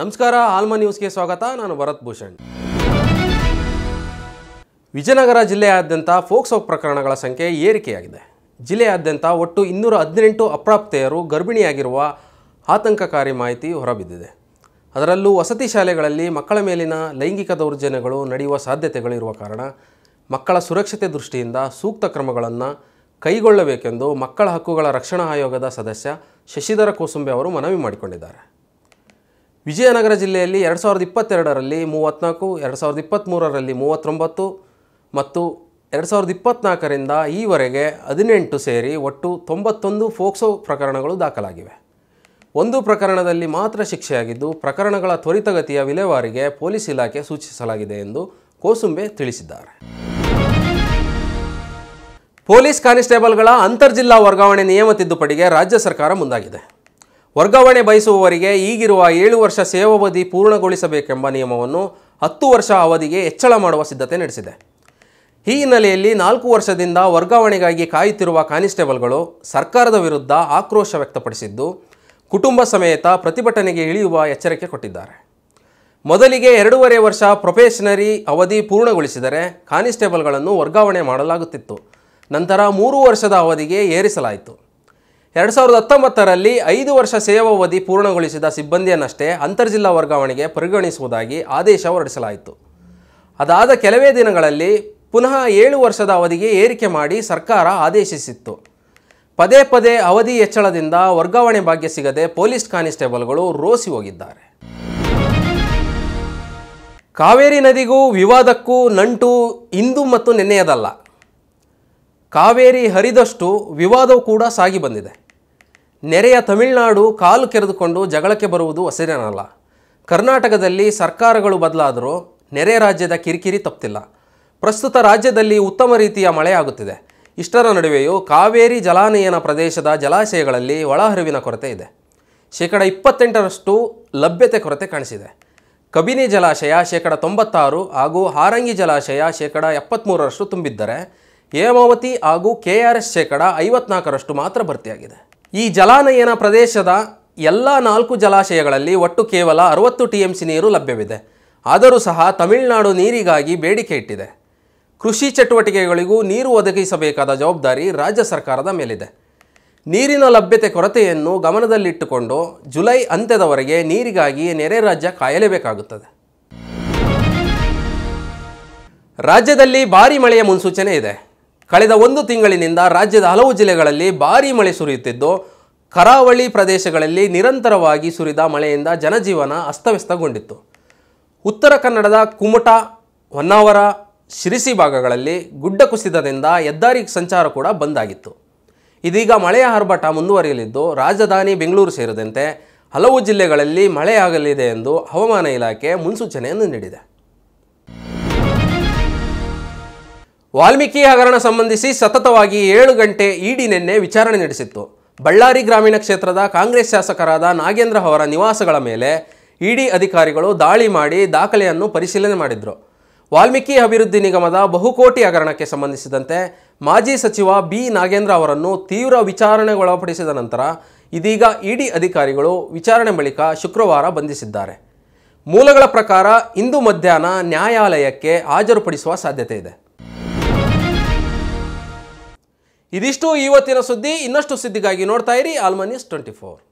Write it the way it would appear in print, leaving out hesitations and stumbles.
ನಮಸ್ಕಾರ ಆಲ್ಮಾ ನ್ಯೂಸ್ಗೆ ಸ್ವಾಗತ. ನಾನು ಭರತ್ ಭೂಷಣ್. ವಿಜಯನಗರ ಜಿಲ್ಲೆಯಾದ್ಯಂತ ಫೋಕ್ಸೋ ಪ್ರಕರಣಗಳ ಸಂಖ್ಯೆ ಏರಿಕೆಯಾಗಿದೆ. ಜಿಲ್ಲೆಯಾದ್ಯಂತ ಒಟ್ಟು 218 ಅಪ್ರಾಪ್ತೆಯರು ಗರ್ಭಿಣಿಯಾಗಿರುವ ಆತಂಕಕಾರಿ ಮಾಹಿತಿ ಹೊರಬಿದ್ದಿದೆ. ಅದರಲ್ಲೂ ವಸತಿ ಶಾಲೆಗಳಲ್ಲಿ ಮಕ್ಕಳ ಮೇಲಿನ ಲೈಂಗಿಕ ದೌರ್ಜನ್ಯಗಳು ನಡೆಯುವ ಸಾಧ್ಯತೆಗಳು ಇರುವ ಕಾರಣ ಮಕ್ಕಳ ಸುರಕ್ಷತೆ ದೃಷ್ಟಿಯಿಂದ ಸೂಕ್ತ ಕ್ರಮಗಳನ್ನು ಕೈಗೊಳ್ಳಬೇಕೆಂದು ಮಕ್ಕಳ ಹಕ್ಕುಗಳ ರಕ್ಷಣಾ ಆಯೋಗದ ಸದಸ್ಯ ಶಶಿಧರ ಕೋಸುಂಬೆ ಅವರು ಮನವಿ ಮಾಡಿಕೊಂಡಿದ್ದಾರೆ. ವಿಜಯನಗರ ಜಿಲ್ಲೆಯಲ್ಲಿ 2022ರಲ್ಲಿ 34, 2023ರಲ್ಲಿ 39 ಮತ್ತು 2024ರಿಂದ ಈವರೆಗೆ 18 ಸೇರಿ ಒಟ್ಟು 91 ಫೋಕ್ಸೋ ಪ್ರಕರಣಗಳು ದಾಖಲಾಗಿವೆ. ಒಂದು ಪ್ರಕರಣದಲ್ಲಿ ಮಾತ್ರ ಶಿಕ್ಷೆಯಾಗಿದ್ದು ಪ್ರಕರಣಗಳ ತ್ವರಿತಗತಿಯ ವಿಲೇವಾರಿಗೆ ಪೊಲೀಸ್ ಇಲಾಖೆ ಸೂಚಿಸಲಾಗಿದೆ ಎಂದು ಕೋಸುಂಬೆ ತಿಳಿಸಿದ್ದಾರೆ. ಪೊಲೀಸ್ ಕಾನಿಸ್ಟೇಬಲ್ಗಳ ಅಂತರ್ಜಿಲ್ಲಾ ವರ್ಗಾವಣೆ ನಿಯಮ ತಿದ್ದುಪಡಿಗೆ ರಾಜ್ಯ ಸರ್ಕಾರ ಮುಂದಾಗಿದೆ. ವರ್ಗಾವಣೆ ಬಯಸುವವರಿಗೆ ಈಗಿರುವ 7 ವರ್ಷ ಸೇವಾವಧಿ ಪೂರ್ಣಗೊಳಿಸಬೇಕೆಂಬ ನಿಯಮವನ್ನು 10 ವರ್ಷ ಅವಧಿಗೆ ಹೆಚ್ಚಳ ಮಾಡುವ ಸಿದ್ಧತೆ ನಡೆಸಿದೆ. ಈ ಹಿನ್ನೆಲೆಯಲ್ಲಿ 4 ವರ್ಷದಿಂದ ವರ್ಗಾವಣೆಗಾಗಿ ಕಾಯುತ್ತಿರುವ ಕಾನಿಸ್ಟೇಬಲ್ಗಳು ಸರ್ಕಾರದ ವಿರುದ್ಧ ಆಕ್ರೋಶ ವ್ಯಕ್ತಪಡಿಸಿದ್ದು ಕುಟುಂಬ ಸಮೇತ ಪ್ರತಿಭಟನೆಗೆ ಇಳಿಯುವ ಎಚ್ಚರಿಕೆ ಕೊಟ್ಟಿದ್ದಾರೆ. ಮೊದಲಿಗೆ 2.5 ವರ್ಷ ಪ್ರೊಬೇಷನರಿ ಅವಧಿ ಪೂರ್ಣಗೊಳಿಸಿದರೆ ಕಾನಿಸ್ಟೇಬಲ್ಗಳನ್ನು ವರ್ಗಾವಣೆ ಮಾಡಲಾಗುತ್ತಿತ್ತು. ನಂತರ 3 ವರ್ಷದ ಅವಧಿಗೆ ಏರಿಸಲಾಯಿತು. 2019ರಲ್ಲಿ 5 ವರ್ಷ ಸೇವಾವಧಿ ಪೂರ್ಣಗೊಳಿಸಿದ ಸಿಬ್ಬಂದಿಯನ್ನಷ್ಟೇ ಅಂತರ್ಜಿಲ್ಲಾ ವರ್ಗಾವಣೆಗೆ ಪರಿಗಣಿಸುವುದಾಗಿ ಆದೇಶ ಹೊರಡಿಸಲಾಯಿತು. ಅದಾದ ಕೆಲವೇ ದಿನಗಳಲ್ಲಿ ಪುನಃ 7 ವರ್ಷದ ಅವಧಿಗೆ ಏರಿಕೆ ಮಾಡಿ ಸರ್ಕಾರ ಆದೇಶಿಸಿತ್ತು. ಪದೇ ಪದೇ ಅವಧಿ ಹೆಚ್ಚಳದಿಂದ ವರ್ಗಾವಣೆ ಭಾಗ್ಯ ಸಿಗದೆ ಪೊಲೀಸ್ ಕಾನಿಸ್ಟೇಬಲ್ಗಳು ರೋಸಿ ಹೋಗಿದ್ದಾರೆ. ಕಾವೇರಿ ನದಿಗೂ ವಿವಾದಕ್ಕೂ ನಂಟು ಇಂದು ಮತ್ತು ನಿನ್ನೆಯದಲ್ಲ. ಕಾವೇರಿ ಹರಿದಷ್ಟು ವಿವಾದವೂ ಕೂಡ ಸಾಗಿ ಬಂದಿದೆ. ನೆರೆಯ ತಮಿಳುನಾಡು ಕಾಲು ಕೆರೆದುಕೊಂಡು ಜಗಳಕ್ಕೆ ಬರುವುದು ಹೊಸದೇನಲ್ಲ. ಕರ್ನಾಟಕದಲ್ಲಿ ಸರ್ಕಾರಗಳು ಬದಲಾದರೂ ನೆರೆ ರಾಜ್ಯದ ಕಿರಿಕಿರಿ ತಪ್ಪಿಲ್ಲ. ಪ್ರಸ್ತುತ ರಾಜ್ಯದಲ್ಲಿ ಉತ್ತಮ ರೀತಿಯ ಮಳೆಯಾಗುತ್ತಿದೆ. ಇಷ್ಟರ ನಡುವೆಯೂ ಕಾವೇರಿ ಜಲಾನಯನ ಪ್ರದೇಶದ ಜಲಾಶಯಗಳಲ್ಲಿ ಒಳಹರಿವಿನ ಕೊರತೆ ಇದೆ. 28% ಲಭ್ಯತೆ ಕೊರತೆ ಕಾಣಿಸಿದೆ. ಕಬಿನಿ ಜಲಾಶಯ 96% ಹಾಗೂ ಹಾರಂಗಿ ಜಲಾಶಯ 73% ತುಂಬಿದ್ದರೆ ಹೇಮಾವತಿ ಹಾಗೂ KRS 54% ಮಾತ್ರ ಭರ್ತಿಯಾಗಿದೆ. ಈ ಜಲಾನಯನ ಪ್ರದೇಶದ ಎಲ್ಲ 4 ಜಲಾಶಯಗಳಲ್ಲಿ ಒಟ್ಟು ಕೇವಲ 60 TMC ನೀರು ಲಭ್ಯವಿದೆ. ಆದರೂ ಸಹ ತಮಿಳುನಾಡು ನೀರಿಗಾಗಿ ಬೇಡಿಕೆ ಇಟ್ಟಿದೆ. ಕೃಷಿ ಚಟುವಟಿಕೆಗಳಿಗೂ ನೀರು ಒದಗಿಸಬೇಕಾದ ಜವಾಬ್ದಾರಿ ರಾಜ್ಯ ಸರ್ಕಾರದ ಮೇಲಿದೆ. ನೀರಿನ ಲಭ್ಯತೆ ಕೊರತೆಯನ್ನು ಗಮನದಲ್ಲಿಟ್ಟುಕೊಂಡು ಜುಲೈ ಅಂತ್ಯದವರೆಗೆ ನೀರಿಗಾಗಿ ನೆರೆ ರಾಜ್ಯ ಕಾಯಲೇಬೇಕಾಗುತ್ತದೆ. ರಾಜ್ಯದಲ್ಲಿ ಭಾರೀ ಮಳೆಯ ಮುನ್ಸೂಚನೆ ಇದೆ. ಕಳೆದ 1 ತಿಂಗಳಿನಿಂದ ರಾಜ್ಯದ ಹಲವು ಜಿಲ್ಲೆಗಳಲ್ಲಿ ಭಾರೀ ಮಳೆ ಸುರಿಯುತ್ತಿದ್ದು ಕರಾವಳಿ ಪ್ರದೇಶಗಳಲ್ಲಿ ನಿರಂತರವಾಗಿ ಸುರಿದ ಮಳೆಯಿಂದ ಜನಜೀವನ ಅಸ್ತವ್ಯಸ್ತಗೊಂಡಿತ್ತು. ಉತ್ತರ ಕನ್ನಡದ ಕುಮಟಾ, ಹೊನ್ನಾವರ, ಶಿರಸಿ ಭಾಗಗಳಲ್ಲಿ ಗುಡ್ಡ ಕುಸಿತದಿಂದ ಹೆದ್ದಾರಿ ಸಂಚಾರ ಕೂಡ ಬಂದಾಗಿತ್ತು. ಇದೀಗ ಮಳೆಯ ಆರ್ಭಟ ಮುಂದುವರಿಯಲಿದ್ದು ರಾಜಧಾನಿ ಬೆಂಗಳೂರು ಸೇರಿದಂತೆ ಹಲವು ಜಿಲ್ಲೆಗಳಲ್ಲಿ ಮಳೆಯಾಗಲಿದೆ ಎಂದು ಹವಾಮಾನ ಇಲಾಖೆ ಮುನ್ಸೂಚನೆಯನ್ನು ನೀಡಿದೆ. ವಾಲ್ಮೀಕಿ ಹಗರಣ ಸಂಬಂಧಿಸಿ ಸತತವಾಗಿ 7 ಗಂಟೆ ಇಡಿ ನಿನ್ನೆ ವಿಚಾರಣೆ ನಡೆಸಿತ್ತು. ಬಳ್ಳಾರಿ ಗ್ರಾಮೀಣ ಕ್ಷೇತ್ರದ ಕಾಂಗ್ರೆಸ್ ಶಾಸಕರಾದ ನಾಗೇಂದ್ರ ಅವರ ನಿವಾಸಗಳ ಮೇಲೆ ಇಡಿ ಅಧಿಕಾರಿಗಳು ದಾಳಿ ಮಾಡಿ ದಾಖಲೆಯನ್ನು ಪರಿಶೀಲನೆ ಮಾಡಿದರು. ವಾಲ್ಮೀಕಿ ಅಭಿವೃದ್ಧಿ ನಿಗಮದ ಬಹುಕೋಟಿ ಹಗರಣಕ್ಕೆ ಸಂಬಂಧಿಸಿದಂತೆ ಮಾಜಿ ಸಚಿವ ಬಿ ನಾಗೇಂದ್ರ ಅವರನ್ನು ತೀವ್ರ ವಿಚಾರಣೆಗೊಳಪಡಿಸಿದ ನಂತರ ಇದೀಗ ಇಡಿ ಅಧಿಕಾರಿಗಳು ವಿಚಾರಣೆ ಬಳಿಕ ಶುಕ್ರವಾರ ಬಂಧಿಸಿದ್ದಾರೆ. ಮೂಲಗಳ ಪ್ರಕಾರ ಇಂದು ಮಧ್ಯಾಹ್ನ ನ್ಯಾಯಾಲಯಕ್ಕೆ ಹಾಜರುಪಡಿಸುವ ಸಾಧ್ಯತೆ ಇದೆ. ಇದಿಷ್ಟು ಇವತ್ತಿನ ಸುದ್ದಿ. ಇನ್ನಷ್ಟು ಸುದ್ದಿಗಾಗಿ ನೋಡ್ತಾ ಇರಿ ಆಲ್ಮಾ ನ್ಯೂಸ್ 24.